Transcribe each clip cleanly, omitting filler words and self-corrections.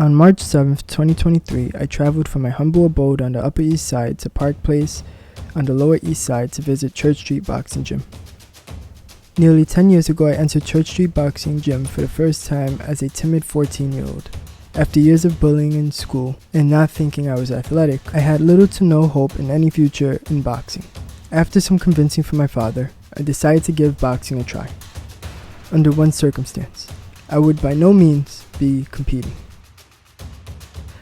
On March 7th, 2023, I traveled from my humble abode on the Upper East Side to Park Place on the Lower East Side to visit Church Street Boxing Gym. Nearly 10 years ago, I entered Church Street Boxing Gym for the first time as a timid 14-year-old. After years of bullying in school and not thinking I was athletic, I had little to no hope in any future in boxing. After some convincing from my father, I decided to give boxing a try. Under one circumstance, I would by no means be competing.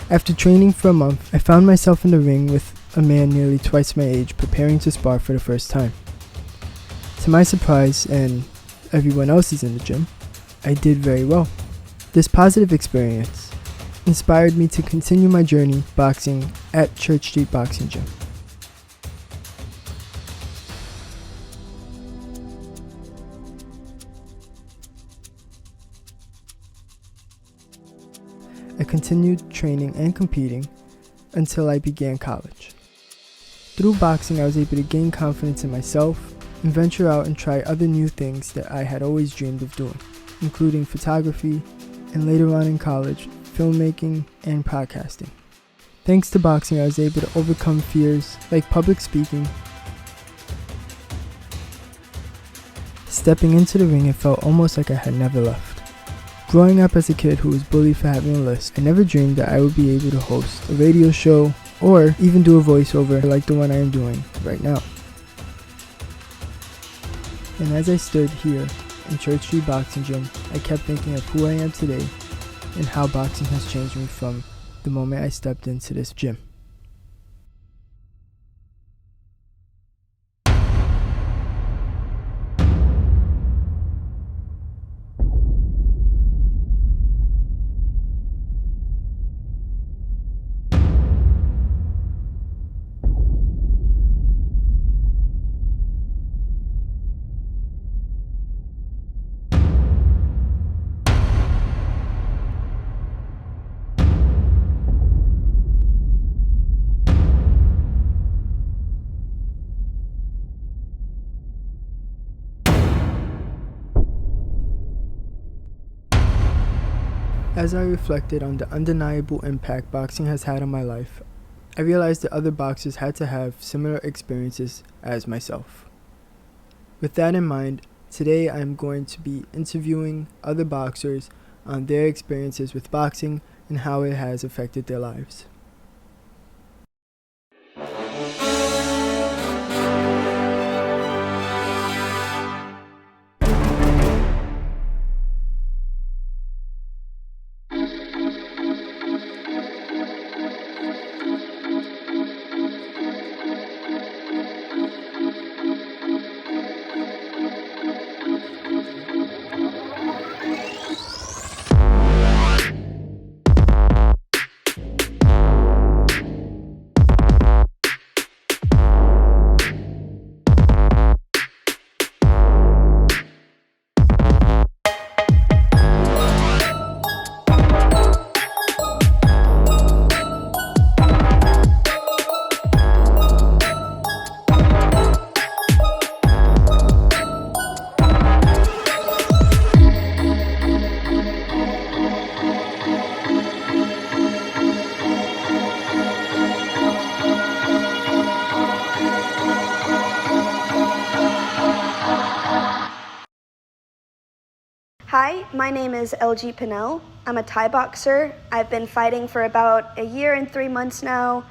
After training for a month, I found myself in the ring with a man nearly twice my age preparing to spar for the first time. To my surprise, and everyone else's in the gym, I did very well. This positive experience inspired me to continue my journey boxing at Church Street Boxing Gym. I continued training and competing until I began college. Through boxing, I was able to gain confidence in myself and venture out and try other new things that I had always dreamed of doing, including photography and later on in college, filmmaking and podcasting. Thanks to boxing, I was able to overcome fears like public speaking. Stepping into the ring, it felt almost like I had never left. Growing up as a kid who was bullied for having a lisp, I never dreamed that I would be able to host a radio show or even do a voiceover like the one I am doing right now. And as I stood here in Church Street Boxing Gym, I kept thinking of who I am today and how boxing has changed me from the moment I stepped into this gym. As I reflected on the undeniable impact boxing has had on my life, I realized that other boxers had to have similar experiences as myself. With that in mind, today I am going to be interviewing other boxers on their experiences with boxing and how it has affected their lives. Hi, my name is LG Pinnell. I'm a Thai boxer. I've been fighting for about a year and 3 months now,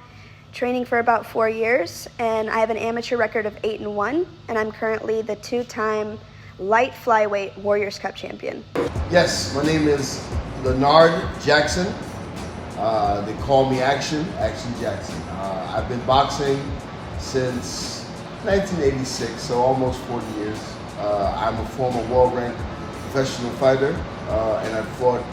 training for about 4 years, and I have an amateur record of 8-1, and I'm currently the 2-time light flyweight Warriors Cup champion. Yes, my name is Leonard Jackson. They call me Action Jackson. I've been boxing since 1986, so almost 40 years. I'm a former world-ranked professional fighter, and I fought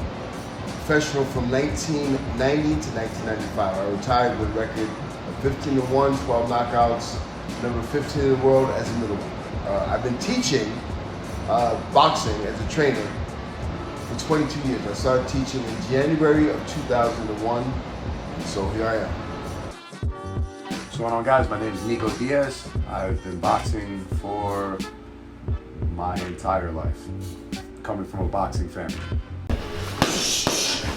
professional from 1990 to 1995. I retired with a record of 15-1, 12 knockouts, number 15 in the world as a middleweight. I've been teaching boxing as a trainer for 22 years. I started teaching in January of 2001, and so here I am. What's going on, guys? My name is Nico Diaz. I've been boxing for my entire life, coming from a boxing family.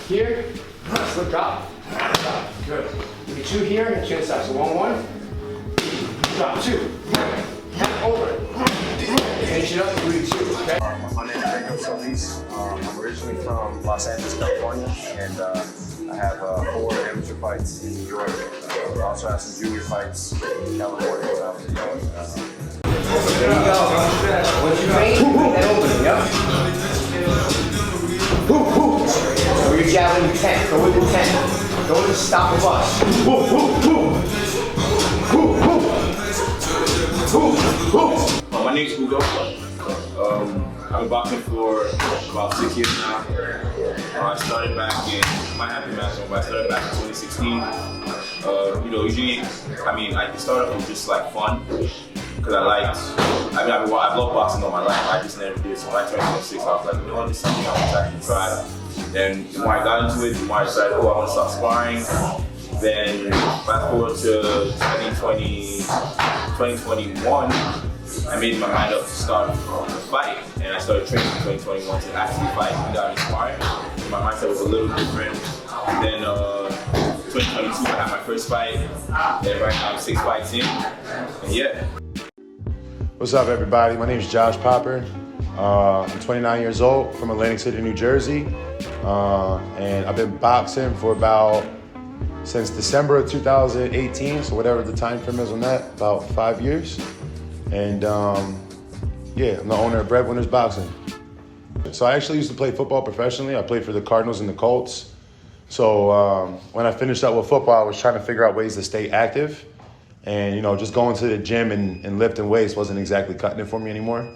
here, slip drop, drop, good. Give me 2 here and chin side, so 1, drop 2, over, finish it up, 3, 2, okay? My name is Jacob Solis. I'm originally from Los Angeles, California, and I have 4 amateur fights in New York. I also have some junior fights in California when I was young. There you go. Once you faint, then open it, yep. Go your javelin with 10. Go with the 10. Go with the stop and bust. My name's Hugo. I've been boxing for about 6 years now. I started back in, might have been match, but I started back in 2016. Usually, I started off with just like fun, because I've loved boxing all my life. I just never did. So when I turned 26, I was like, you know what, this is something I want to actually try. Then the more I got into it, the more I decided, I want to start sparring. Then fast forward to 2021, I made my mind up to start the fight, and I started training in 2021 to actually fight without inspiring. My mindset was a little different. Then 2022, I had my first fight, and right now I'm 6 fights in, and yeah. What's up, everybody? My name is Josh Popper. I'm 29 years old, from Atlantic City, New Jersey, and I've been boxing for since December of 2018, so whatever the time frame is on that, about 5 years. And yeah, I'm the owner of Breadwinners Boxing. So I actually used to play football professionally. I played for the Cardinals and the Colts. So when I finished up with football, I was trying to figure out ways to stay active. And just going to the gym and lifting weights wasn't exactly cutting it for me anymore.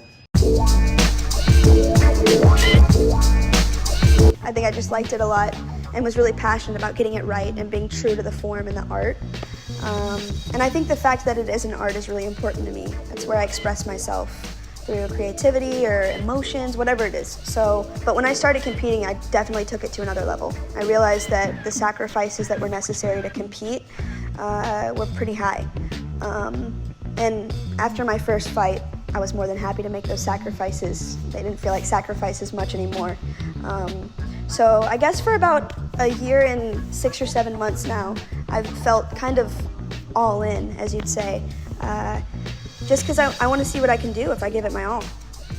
I think I just liked it a lot and was really passionate about getting it right and being true to the form and the art. And I think the fact that it is an art is really important to me. It's where I express myself through creativity or emotions, whatever it is. But when I started competing, I definitely took it to another level. I realized that the sacrifices that were necessary to compete were pretty high. And after my first fight, I was more than happy to make those sacrifices. They didn't feel like sacrifices much anymore. So I guess for about a year and 6 or 7 months now, I've felt kind of all in, as you'd say, just because I want to see what I can do if I give it my all.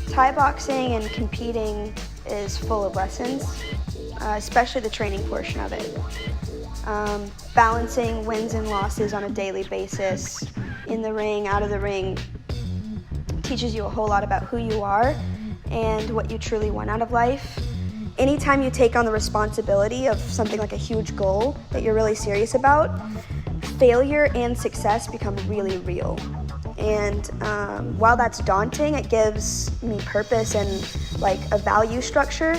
Thai boxing and competing is full of lessons, especially the training portion of it. Balancing wins and losses on a daily basis, in the ring, out of the ring, teaches you a whole lot about who you are and what you truly want out of life. Anytime you take on the responsibility of something like a huge goal that you're really serious about, failure and success become really real. And while that's daunting, it gives me purpose and like a value structure.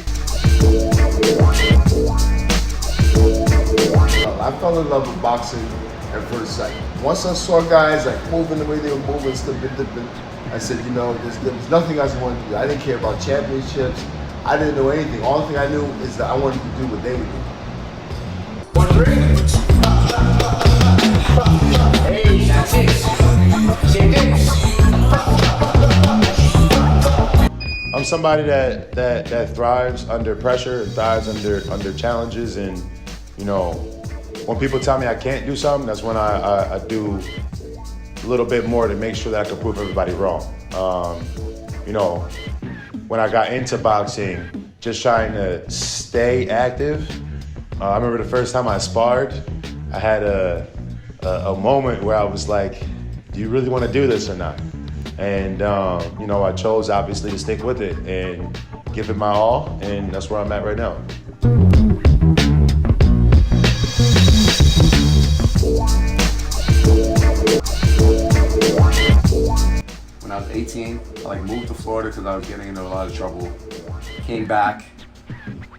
I fell in love with boxing at first sight. Once I saw guys like moving the way they were moving, dipping, I said, there's nothing else I wanted to do. I didn't care about championships. I didn't know anything. All thing I knew is that I wanted to do what they would do. Hey, that's it. Same things. I'm somebody that thrives under pressure and thrives under challenges, and when people tell me I can't do something, that's when I do a little bit more to make sure that I can prove everybody wrong. When I got into boxing, just trying to stay active. I remember the first time I sparred, I had a moment where I was like, do you really want to do this or not? And I chose obviously to stick with it and give it my all, and that's where I'm at right now. When I was 18, I moved to Florida because I was getting into a lot of trouble. Came back,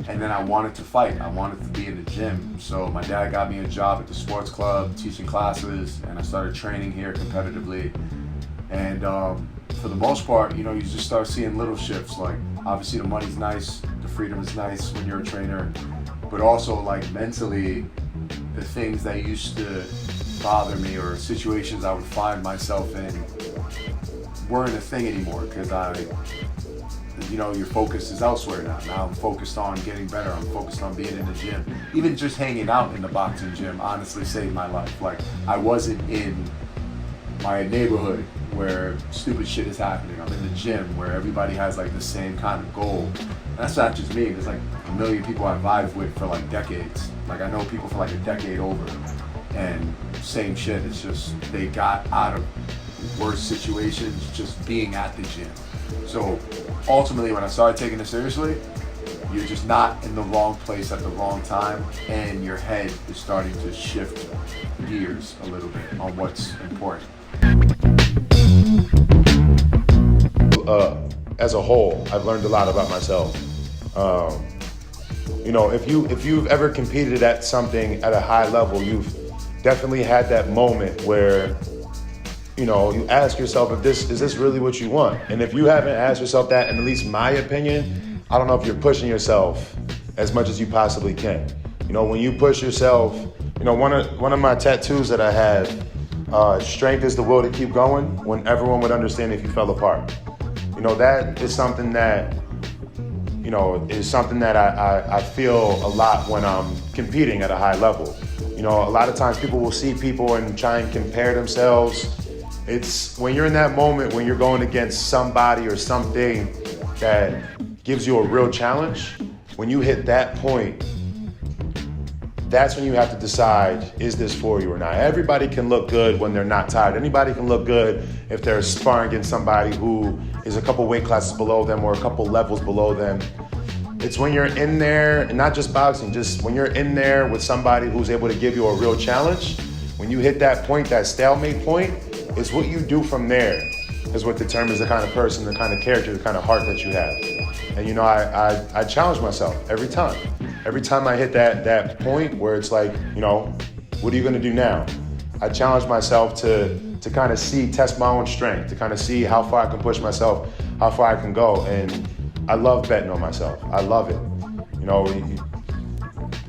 and then I wanted to fight. I wanted to be in the gym. So my dad got me a job at the sports club, teaching classes, and I started training here competitively. And for the most part, you just start seeing little shifts. Like, obviously the money's nice, the freedom is nice when you're a trainer, but also mentally, the things that used to bother me or situations I would find myself in weren't a thing anymore, because you know, your focus is elsewhere now. Now I'm focused on getting better. I'm focused on being in the gym. Even just hanging out in the boxing gym honestly saved my life. Like, I wasn't in my neighborhood where stupid shit is happening. I'm in the gym where everybody has like the same kind of goal. And that's not just me. There's like a million people I vibe with for like decades. Like, I know people for like a decade over. And same shit. It's just they got out of worse situations just being at the gym. So ultimately, when I started taking it seriously, you're just not in the wrong place at the wrong time, and your head is starting to shift gears a little bit on what's important. As a whole, I've learned a lot about myself. You know, if you've ever competed at something at a high level, you've definitely had that moment where, you know, you ask yourself, is this really what you want? And if you haven't asked yourself that, in at least my opinion, I don't know if you're pushing yourself as much as you possibly can. You know, when you push yourself, you know, one of my tattoos that I had, strength is the will to keep going when everyone would understand if you fell apart. You know, that is something that, you know, is something that I feel a lot when I'm competing at a high level. You know, a lot of times people will see people and try and compare themselves. It's when you're in that moment, when you're going against somebody or something that gives you a real challenge, when you hit that point, that's when you have to decide, is this for you or not? Everybody can look good when they're not tired. Anybody can look good if they're sparring against somebody who is a couple weight classes below them or a couple levels below them. It's when you're in there, and not just boxing, just when you're in there with somebody who's able to give you a real challenge, when you hit that point, that stalemate point, it's what you do from there is what determines the kind of person, the kind of character, the kind of heart that you have. And you know, I challenge myself every time. Every time I hit that point where it's like, you know, what are you gonna do now? I challenge myself to kind of test my own strength, to kind of see how far I can push myself, how far I can go. And I love betting on myself. I love it. You know,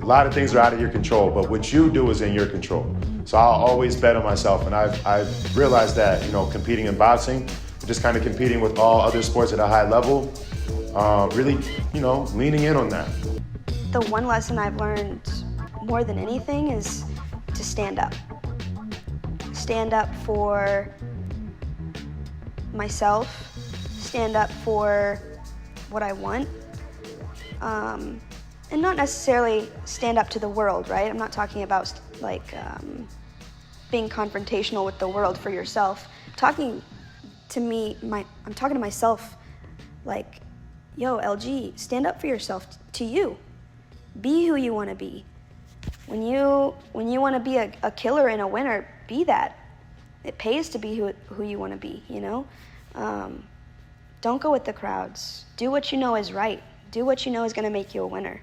a lot of things are out of your control, but what you do is in your control. So I'll always bet on myself, and I've realized that, you know, competing in boxing, just kind of competing with all other sports at a high level, really, you know, leaning in on that. The one lesson I've learned more than anything is to stand up. Stand up for myself, stand up for what I want, and not necessarily stand up to the world, right? I'm not talking about like being confrontational with the world for yourself. I'm talking to myself like, yo, LG, stand up for yourself, to you. Be who you want to be. When you want to be a killer and a winner, be that. It pays to be who you want to be, you know? Don't go with the crowds. Do what you know is right. Do what you know is going to make you a winner.